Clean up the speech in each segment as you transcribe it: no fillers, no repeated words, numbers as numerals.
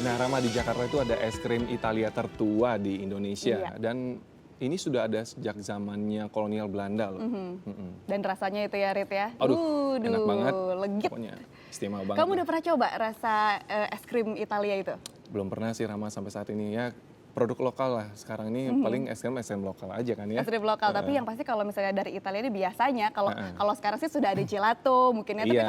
Nah, Rama, di Jakarta itu ada es krim Italia tertua di Indonesia. Iya. Dan ini sudah ada sejak zamannya kolonial Belanda loh. Dan rasanya itu ya, Rit ya. Aduh, enak banget. Legit. Pokoknya istimewa banget. Kamu lah. udah pernah coba rasa es krim Italia itu? Belum pernah sih, Rama, sampai saat ini ya. Produk lokal lah. Sekarang ini paling es krim lokal aja kan ya. Es krim lokal, tapi yang pasti kalau misalnya dari Italia ini biasanya kalau sekarang sih sudah ada gelato mungkin ya, tapi Iya.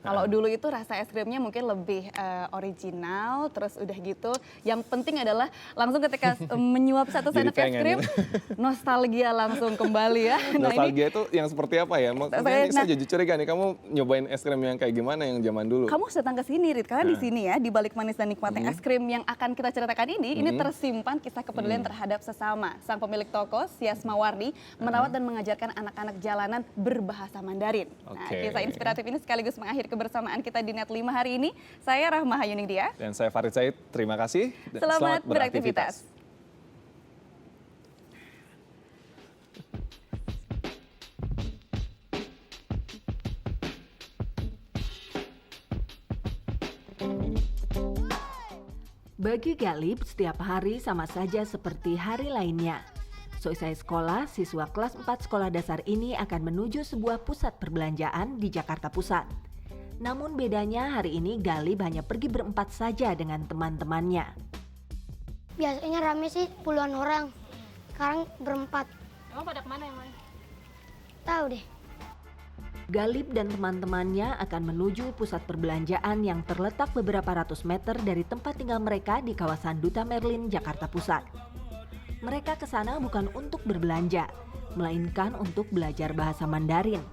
kalau dulu itu rasa es krimnya mungkin lebih original, terus udah gitu. Yang penting adalah langsung ketika menyuap satu Jadi sendok es pengen krim, nostalgia langsung kembali ya. Nostalgia itu yang seperti apa ya? Maksudnya ini saya jadi curiga nih, kamu nyobain es krim yang kayak gimana yang zaman dulu? Kamu harus datang ke sini, Rit, karena di sini ya, di balik manis dan nikmatnya es krim yang akan kita ceritakan ini tersimpan kisah kepedulian terhadap sesama. Sang pemilik toko, Sias Mawardi, merawat dan mengajarkan anak-anak jalanan berbahasa Mandarin. Nah, Oke. kisah inspiratif ini sekaligus mengakhiri kebersamaan kita di Net 5 hari ini. Saya Rahma Hayuning Dia. Dan saya Farid Said, terima kasih. Dan Selamat beraktivitas. Bagi Galib, setiap hari sama saja seperti hari lainnya. Seusai sekolah, siswa kelas 4 sekolah dasar ini akan menuju sebuah pusat perbelanjaan di Jakarta Pusat. Namun bedanya hari ini Galib hanya pergi berempat saja dengan teman-temannya. Biasanya rame sih puluhan orang, sekarang berempat. Emang pada kemana emang? Tahu deh. Galib dan teman-temannya akan menuju pusat perbelanjaan yang terletak beberapa ratus meter dari tempat tinggal mereka di kawasan Duta Merlin, Jakarta Pusat. Mereka ke sana bukan untuk berbelanja, melainkan untuk belajar bahasa Mandarin.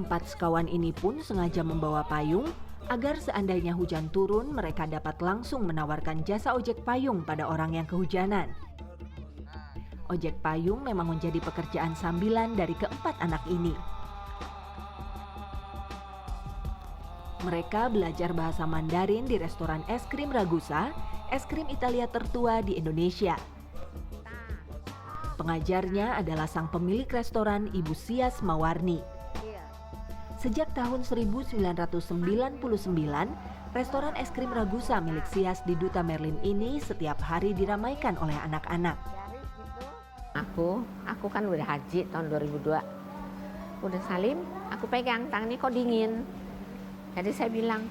4 sekawan ini pun sengaja membawa payung agar seandainya hujan turun mereka dapat langsung menawarkan jasa ojek payung pada orang yang kehujanan. Ojek payung memang menjadi pekerjaan sambilan dari keempat anak ini. Mereka belajar bahasa Mandarin di restoran es krim Ragusa, es krim Italia tertua di Indonesia. Pengajarnya adalah sang pemilik restoran Ibu Sias Mawarni. Sejak tahun 1999, restoran es krim Ragusa milik Sias di Duta Merlin ini setiap hari diramaikan oleh anak-anak. Aku kan udah haji tahun 2002. Udah salim, aku pegang tangannya kok dingin. Jadi saya bilang,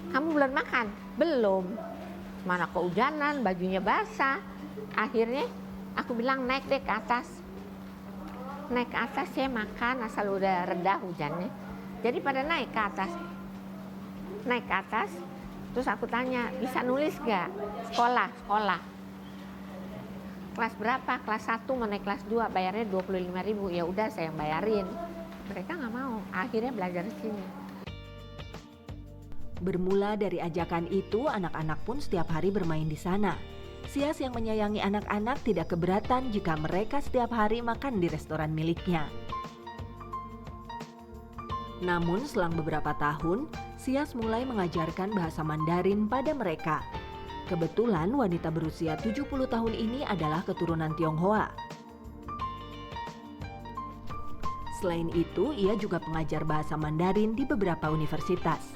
kamu belum makan? Belum. Mana kehujanan, bajunya basah. Akhirnya aku bilang naik deh ke atas. Naik ke atas saya makan asal udah reda hujannya. Jadi pada naik ke atas. Naik ke atas, terus aku tanya, bisa nulis gak? Sekolah. Kelas berapa? Kelas 1 mau naik kelas 2, bayarnya 25.000. Ya udah saya yang bayarin. Mereka nggak mau. Akhirnya belajar di sini. Bermula dari ajakan itu, anak-anak pun setiap hari bermain di sana. Sias yang menyayangi anak-anak tidak keberatan jika mereka setiap hari makan di restoran miliknya. Namun selang beberapa tahun, Sias mulai mengajarkan bahasa Mandarin pada mereka. Kebetulan wanita berusia 70 tahun ini adalah keturunan Tionghoa. Selain itu, ia juga pengajar bahasa Mandarin di beberapa universitas.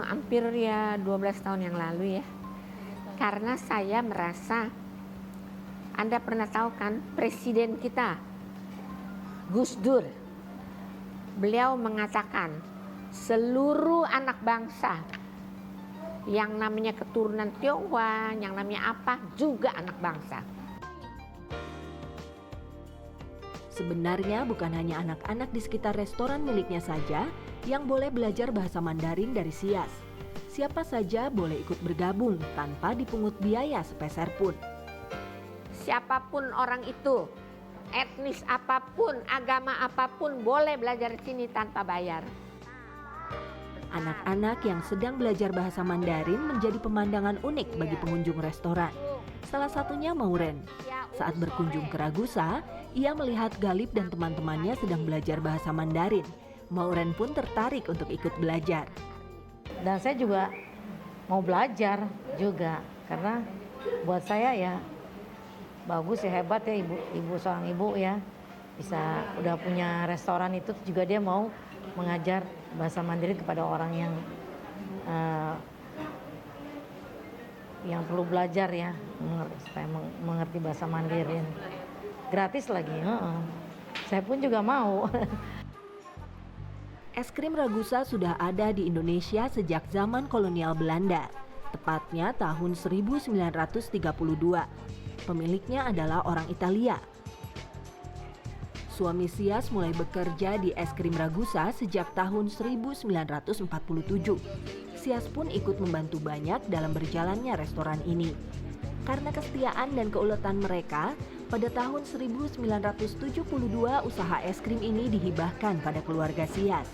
Hampir ya 12 tahun yang lalu ya. Karena saya merasa, Anda pernah tahu kan presiden kita, Gus Dur, beliau mengatakan seluruh anak bangsa yang namanya keturunan Tionghoa, yang namanya apa, juga anak bangsa. Sebenarnya bukan hanya anak-anak di sekitar restoran miliknya saja yang boleh belajar bahasa Mandarin dari Sias. Siapa saja boleh ikut bergabung tanpa dipungut biaya sepeser pun. Siapapun orang itu, etnis apapun, agama apapun, boleh belajar di sini tanpa bayar. Anak-anak yang sedang belajar bahasa Mandarin menjadi pemandangan unik bagi pengunjung restoran. Salah satunya Mauren. Saat berkunjung ke Ragusa, ia melihat Galib dan teman-temannya sedang belajar bahasa Mandarin. Mauren pun tertarik untuk ikut belajar. Dan saya juga mau belajar juga, karena buat saya ya bagus ya, hebat ya ibu seorang ibu ya. bisa udah punya restoran itu juga dia mau mengajar bahasa Mandarin kepada orang yang perlu belajar ya, supaya mengerti bahasa Mandarin. Gratis lagi, saya pun juga mau. Es krim Ragusa sudah ada di Indonesia sejak zaman kolonial Belanda, tepatnya tahun 1932. Pemiliknya adalah orang Italia. Suami Sias mulai bekerja di es krim Ragusa sejak tahun 1947. Sias pun ikut membantu banyak dalam berjalannya restoran ini. Karena kesetiaan dan keuletan mereka, pada tahun 1972 usaha es krim ini dihibahkan pada keluarga Sias.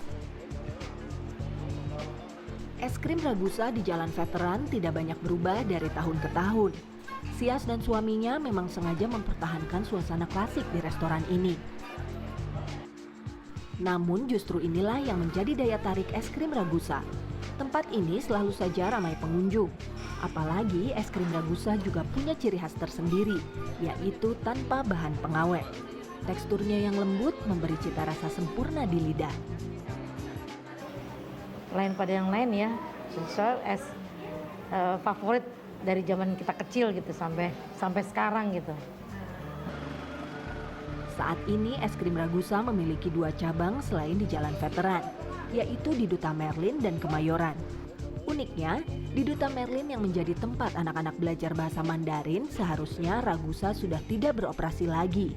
Es krim Ragusa di Jalan Veteran tidak banyak berubah dari tahun ke tahun. Sias dan suaminya memang sengaja mempertahankan suasana klasik di restoran ini. Namun justru inilah yang menjadi daya tarik es krim Ragusa. Tempat ini selalu saja ramai pengunjung. Apalagi es krim Ragusa juga punya ciri khas tersendiri, yaitu tanpa bahan pengawet. Teksturnya yang lembut memberi cita rasa sempurna di lidah. Lain pada yang lain ya, soal es favorit dari zaman kita kecil gitu sampai sekarang gitu. Saat ini es krim Ragusa memiliki 2 cabang selain di Jalan Veteran, yaitu di Duta Merlin dan Kemayoran. Uniknya, di Duta Merlin yang menjadi tempat anak-anak belajar bahasa Mandarin, seharusnya Ragusa sudah tidak beroperasi lagi.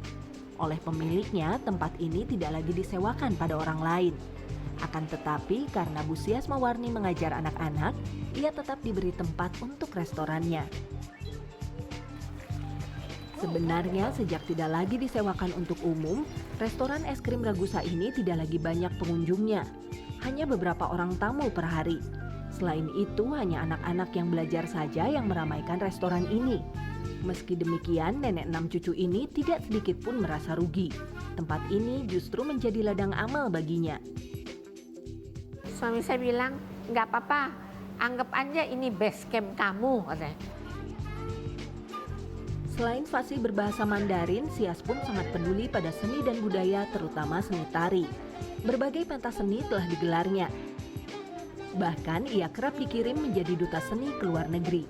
Oleh pemiliknya, tempat ini tidak lagi disewakan pada orang lain. Akan tetapi, karena Bu Sias Mawarni mengajar anak-anak, ia tetap diberi tempat untuk restorannya. Sebenarnya sejak tidak lagi disewakan untuk umum, restoran es krim Ragusa ini tidak lagi banyak pengunjungnya. Hanya beberapa orang tamu per hari. Selain itu, hanya anak-anak yang belajar saja yang meramaikan restoran ini. Meski demikian, nenek 6 cucu ini tidak sedikit pun merasa rugi. Tempat ini justru menjadi ladang amal baginya. Suami saya bilang, nggak apa-apa, anggap aja ini base camp kamu, katanya. Selain fasih berbahasa Mandarin, Sias pun sangat peduli pada seni dan budaya, terutama seni tari. Berbagai pentas seni telah digelarnya. Bahkan ia kerap dikirim menjadi duta seni ke luar negeri.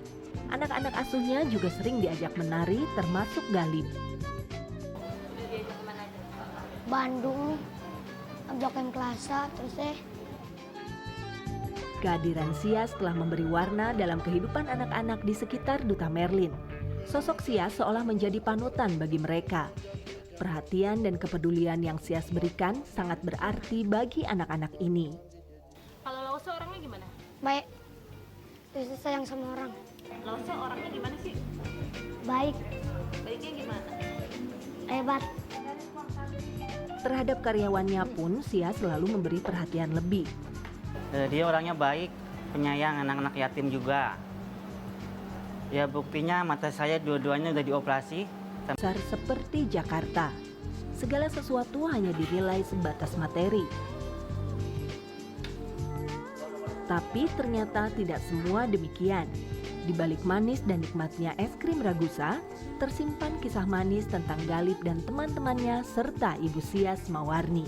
Anak-anak asuhnya juga sering diajak menari, termasuk Galib. Bandung, Blok M Plaza, terus Kehadiran Sias telah memberi warna dalam kehidupan anak-anak di sekitar Duta Merlin. Sosok Sias seolah menjadi panutan bagi mereka. Perhatian dan kepedulian yang Sias berikan sangat berarti bagi anak-anak ini. Kalau Lause orangnya gimana? baik. Terus sayang sama orang. Lause orangnya gimana sih? Baik, Baiknya gimana? hebat. Terhadap karyawannya pun Sias selalu memberi perhatian lebih. Dia orangnya baik, penyayang anak-anak yatim juga. Ya buktinya mata saya dua-duanya udah dioperasi. Besar seperti Jakarta, segala sesuatu hanya dinilai sebatas materi. Tapi ternyata tidak semua demikian. Di balik manis dan nikmatnya es krim Ragusa, tersimpan kisah manis tentang Galib dan teman-temannya serta Ibu Sias Mawarni.